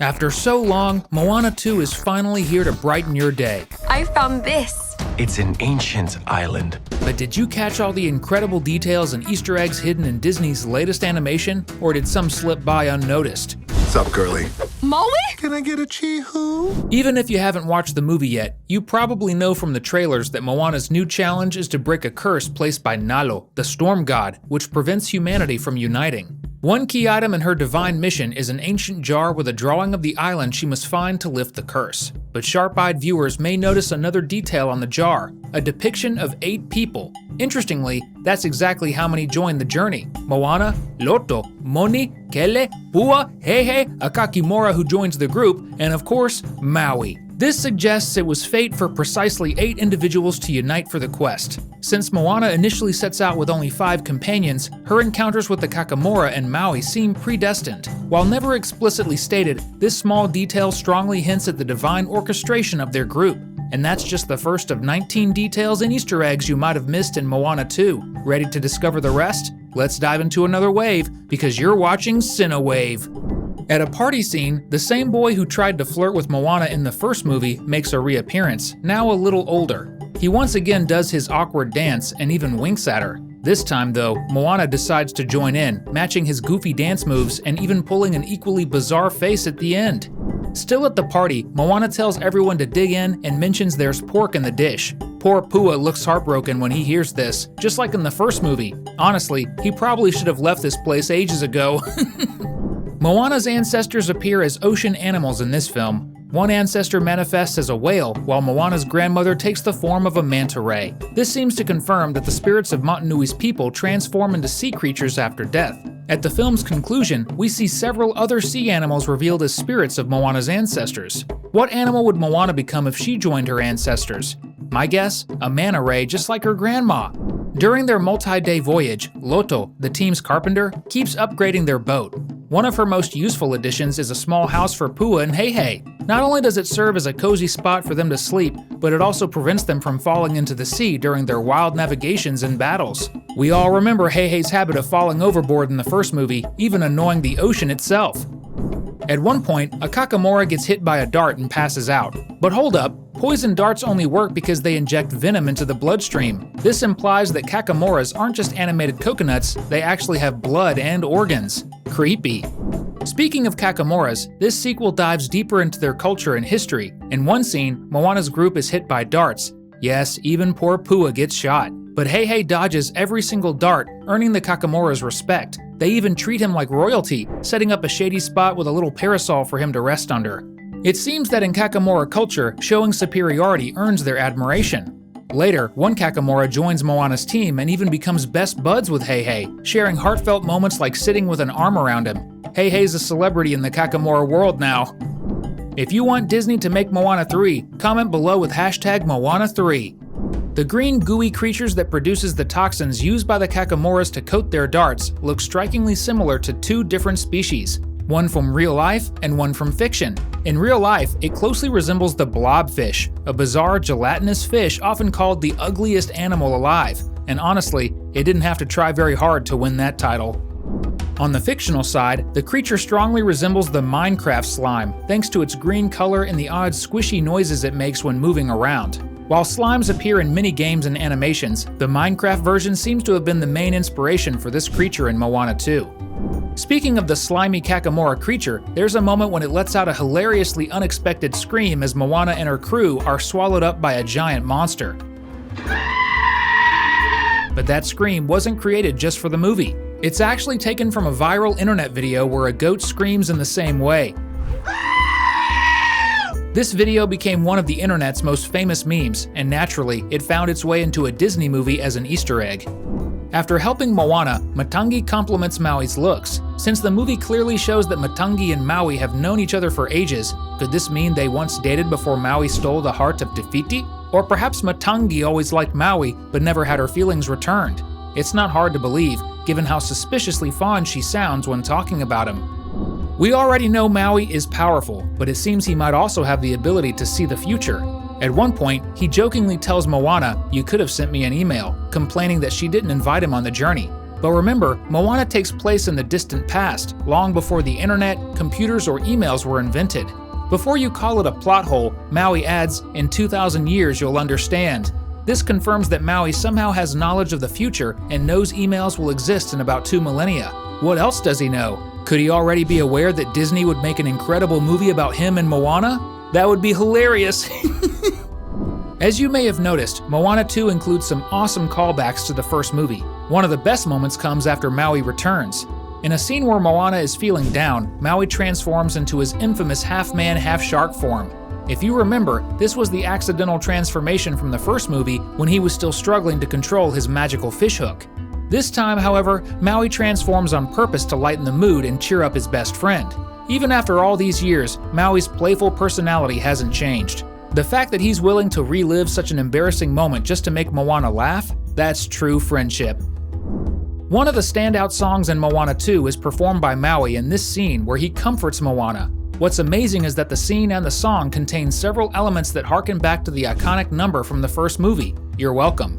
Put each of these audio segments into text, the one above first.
After so long, Moana 2 is finally here to brighten your day. I found this. It's an ancient island. But did you catch all the incredible details and Easter eggs hidden in Disney's latest animation, or did some slip by unnoticed? What's up, girlie? Maui? Can I get a chee-hoo? Even if you haven't watched the movie yet, you probably know from the trailers that Moana's new challenge is to break a curse placed by Nalo, the storm god, which prevents humanity from uniting. One key item in her divine mission is an ancient jar with a drawing of the island she must find to lift the curse. But sharp-eyed viewers may notice another detail on the jar, a depiction of 8 people. Interestingly, that's exactly how many joined the journey. Moana, Loto, Moni, Kele, Pua, Hehe, a Kakamora who joins the group, and of course, Maui. This suggests it was fate for precisely 8 individuals to unite for the quest. Since Moana initially sets out with only 5 companions, her encounters with the Kakamora and Maui seem predestined. While never explicitly stated, this small detail strongly hints at the divine orchestration of their group. And that's just the first of 19 details and Easter eggs you might have missed in Moana 2. Ready to discover the rest? Let's dive into another wave, because you're watching Cinewave. At a party scene, the same boy who tried to flirt with Moana in the first movie makes a reappearance, now a little older. He once again does his awkward dance and even winks at her. This time though, Moana decides to join in, matching his goofy dance moves and even pulling an equally bizarre face at the end. Still at the party, Moana tells everyone to dig in and mentions there's pork in the dish. Poor Pua looks heartbroken when he hears this, just like in the first movie. Honestly, he probably should have left this place ages ago. Moana's ancestors appear as ocean animals in this film. One ancestor manifests as a whale, while Moana's grandmother takes the form of a manta ray. This seems to confirm that the spirits of Motunui's people transform into sea creatures after death. At the film's conclusion, we see several other sea animals revealed as spirits of Moana's ancestors. What animal would Moana become if she joined her ancestors? My guess? A manta ray just like her grandma. During their multi-day voyage, Loto, the team's carpenter, keeps upgrading their boat. One of her most useful additions is a small house for Pua and Heihei. Not only does it serve as a cozy spot for them to sleep, but it also prevents them from falling into the sea during their wild navigations and battles. We all remember Heihei's habit of falling overboard in the first movie, even annoying the ocean itself. At one point, a Kakamora gets hit by a dart and passes out. But hold up, poison darts only work because they inject venom into the bloodstream. This implies that Kakamoras aren't just animated coconuts, they actually have blood and organs. Creepy. Speaking of Kakamoras, this sequel dives deeper into their culture and history. In one scene, Moana's group is hit by darts. Yes, even poor Pua gets shot. But Heihei dodges every single dart, earning the Kakamora's respect. They even treat him like royalty, setting up a shady spot with a little parasol for him to rest under. It seems that in Kakamora culture, showing superiority earns their admiration. Later, one Kakamora joins Moana's team and even becomes best buds with Heihei, sharing heartfelt moments like sitting with an arm around him. Heihei's a celebrity in the Kakamora world now. If you want Disney to make Moana 3, comment below with hashtag Moana3. The green gooey creatures that produces the toxins used by the Kakamoras to coat their darts look strikingly similar to 2 different species, one from real life and one from fiction. In real life, it closely resembles the blobfish, a bizarre gelatinous fish often called the ugliest animal alive, and honestly, it didn't have to try very hard to win that title. On the fictional side, the creature strongly resembles the Minecraft slime, thanks to its green color and the odd squishy noises it makes when moving around. While slimes appear in many games and animations, the Minecraft version seems to have been the main inspiration for this creature in Moana 2. Speaking of the slimy Kakamora creature, there's a moment when it lets out a hilariously unexpected scream as Moana and her crew are swallowed up by a giant monster. But that scream wasn't created just for the movie. It's actually taken from a viral internet video where a goat screams in the same way. This video became one of the internet's most famous memes, and naturally, it found its way into a Disney movie as an Easter egg. After helping Moana, Matangi compliments Maui's looks. Since the movie clearly shows that Matangi and Maui have known each other for ages, could this mean they once dated before Maui stole the heart of Te Fiti? Or perhaps Matangi always liked Maui, but never had her feelings returned? It's not hard to believe, given how suspiciously fond she sounds when talking about him. We already know Maui is powerful, but it seems he might also have the ability to see the future. At one point, he jokingly tells Moana, "You could have sent me an email," complaining that she didn't invite him on the journey. But remember, Moana takes place in the distant past, long before the internet, computers, or emails were invented. Before you call it a plot hole, Maui adds, "In 2,000 years you'll understand." This confirms that Maui somehow has knowledge of the future and knows emails will exist in about 2 millennia. What else does he know? Could he already be aware that Disney would make an incredible movie about him and Moana? That would be hilarious! As you may have noticed, Moana 2 includes some awesome callbacks to the first movie. One of the best moments comes after Maui returns. In a scene where Moana is feeling down, Maui transforms into his infamous half-man, half-shark form. If you remember, this was the accidental transformation from the first movie when he was still struggling to control his magical fishhook. This time, however, Maui transforms on purpose to lighten the mood and cheer up his best friend. Even after all these years, Maui's playful personality hasn't changed. The fact that he's willing to relive such an embarrassing moment just to make Moana laugh, that's true friendship. One of the standout songs in Moana 2 is performed by Maui in this scene where he comforts Moana. What's amazing is that the scene and the song contain several elements that harken back to the iconic number from the first movie, "You're Welcome."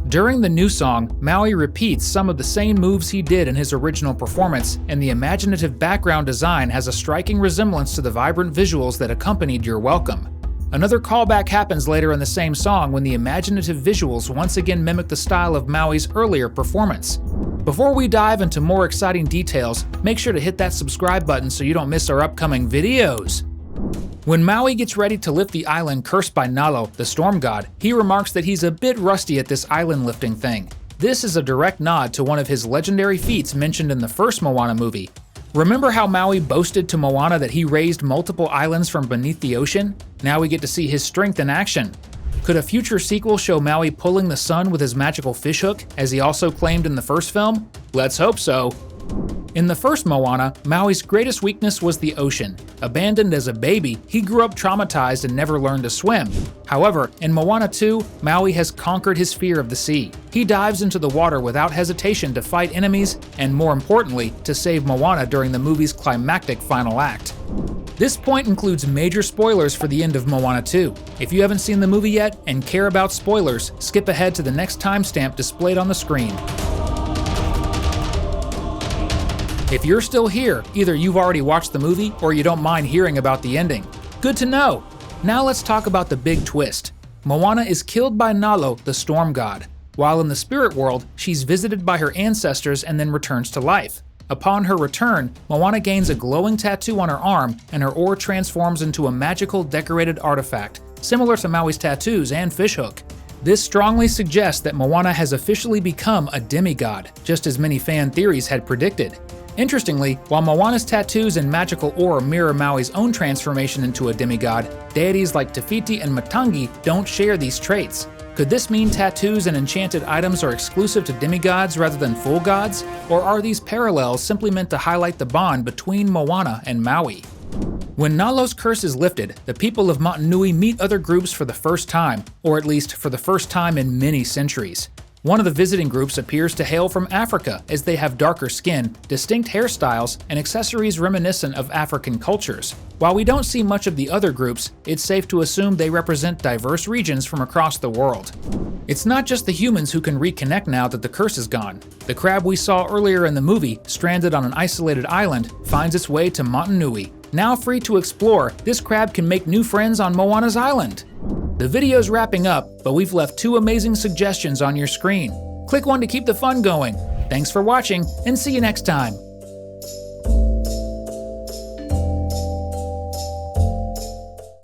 During the new song, Maui repeats some of the same moves he did in his original performance, and the imaginative background design has a striking resemblance to the vibrant visuals that accompanied "You're Welcome." Another callback happens later in the same song when the imaginative visuals once again mimic the style of Maui's earlier performance. Before we dive into more exciting details, make sure to hit that subscribe button so you don't miss our upcoming videos. When Maui gets ready to lift the island cursed by Nalo, the storm god, he remarks that he's a bit rusty at this island lifting thing. This is a direct nod to one of his legendary feats mentioned in the first Moana movie. Remember how Maui boasted to Moana that he raised multiple islands from beneath the ocean? Now we get to see his strength in action. Could a future sequel show Maui pulling the sun with his magical fishhook, as he also claimed in the first film? Let's hope so. In the first Moana, Maui's greatest weakness was the ocean. Abandoned as a baby, he grew up traumatized and never learned to swim. However, in Moana 2, Maui has conquered his fear of the sea. He dives into the water without hesitation to fight enemies, and more importantly, to save Moana during the movie's climactic final act. This point includes major spoilers for the end of Moana 2. If you haven't seen the movie yet and care about spoilers, skip ahead to the next timestamp displayed on the screen. If you're still here, either you've already watched the movie or you don't mind hearing about the ending. Good to know! Now let's talk about the big twist. Moana is killed by Nalo, the storm god. While in the spirit world, she's visited by her ancestors and then returns to life. Upon her return, Moana gains a glowing tattoo on her arm and her ore transforms into a magical decorated artifact, similar to Maui's tattoos and fishhook. This strongly suggests that Moana has officially become a demigod, just as many fan theories had predicted. Interestingly, while Moana's tattoos and magical ore mirror Maui's own transformation into a demigod, deities like Te Fiti and Matangi don't share these traits. Could this mean tattoos and enchanted items are exclusive to demigods rather than full gods? Or are these parallels simply meant to highlight the bond between Moana and Maui? When Nalo's curse is lifted, the people of Motunui meet other groups for the first time, or at least for the first time in many centuries. One of the visiting groups appears to hail from Africa, as they have darker skin, distinct hairstyles, and accessories reminiscent of African cultures. While we don't see much of the other groups, it's safe to assume they represent diverse regions from across the world. It's not just the humans who can reconnect now that the curse is gone. The crab we saw earlier in the movie, stranded on an isolated island, finds its way to Motunui. Now free to explore, this crab can make new friends on Moana's island. The video's wrapping up, but we've left 2 amazing suggestions on your screen. Click one to keep the fun going. Thanks for watching, and see you next time.